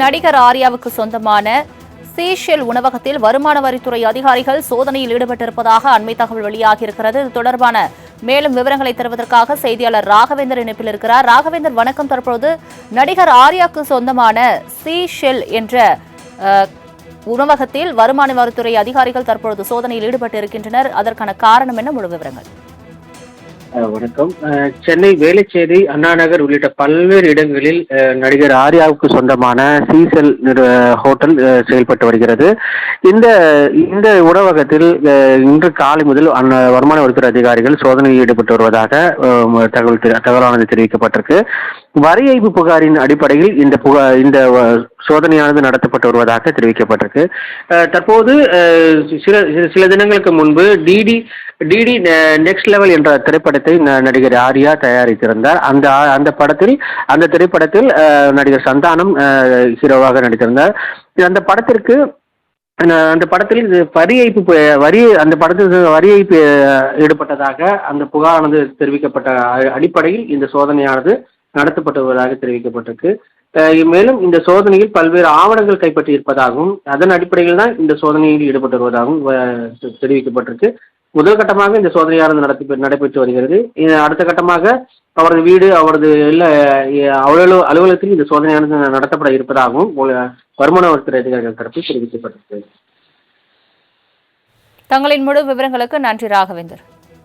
நடிகர் ஆர்யாவுக்கு சொந்தமான சீஷெல் உணவகத்தில் வருமான வரித்துறை அதிகாரிகள் சோதனையில் ஈடுபட்டிருப்பதாக அண்மை தகவல் வெளியாகியிருக்கிறது. இது தொடர்பான மேலும் விவரங்களை தருவதற்காக செய்தியாளர் ராகவேந்தர் இணைப்பில் இருக்கிறார். ராகவேந்தர், வணக்கம். தற்போது நடிகர் ஆர்யாவுக்கு சொந்தமான சீஷெல் என்ற உணவகத்தில் வருமான வரித்துறை அதிகாரிகள் தற்பொழுது சோதனையில் ஈடுபட்டு இருக்கின்றனர். அதற்கான காரணம் என்ன? முழு விவரங்கள். வணக்கம். சென்னை வேளச்சேரி, அண்ணாநகர் உள்ளிட்ட பல்வேறு இடங்களில் நடிகர் ஆர்யாவுக்கு சொந்தமான சீசெல் ஹோட்டல் செயல்பட்டு வருகிறது. இந்த உணவகத்தில் இன்று காலை முதல் வருமான வரித்துறை அதிகாரிகள் சோதனையில் ஈடுபட்டு வருவதாக தகவலானது தெரிவிக்கப்பட்டிருக்கு. வரி ஏய்ப்பு புகாரின் அடிப்படையில் இந்த சோதனையானது நடத்தப்பட்டு வருவதாக தெரிவிக்கப்பட்டிருக்கு. தற்போது சில தினங்களுக்கு முன்பு டிடி நெக்ஸ்ட் லெவல் என்ற திரைப்படத்தை நடிகர் ஆர்யா தயாரித்திருந்தார். அந்த திரைப்படத்தில் நடிகர் சந்தானம் ஹீரோவாக நடித்திருந்தார். அந்த படத்தில் வரி ஏய்ப்பு ஈடுபட்டதாக அந்த புகாரானது தெரிவிக்கப்பட்ட அடிப்படையில் இந்த சோதனையானது நடத்தப்பட்டு வருவதாக தெரிவிக்கப்பட்டிருக்கு. மேலும் இந்த சோதனையில் பல்வேறு ஆவணங்கள் கைப்பற்றி இருப்பதாகவும் அதன் அடிப்படையில் தான் இந்த சோதனையில் ஈடுபட்டு வருவதாகவும் தெரிவிக்கப்பட்டிருக்கு. முதல் கட்டமாக இந்த சோதனையானது நடைபெற்று வருகிறது. அடுத்த கட்டமாக அவரது வீடு, அவரது அலுவலகத்தில் இந்த சோதனையானது நடத்தப்பட இருப்பதாகவும் வருமான வரித்துறை அதிகாரிகள் தரப்பில் தெரிவிக்கப்பட்டிருக்கிறது. தங்களின் முழு விவரங்களுக்கு நன்றி ராகவேந்தர்.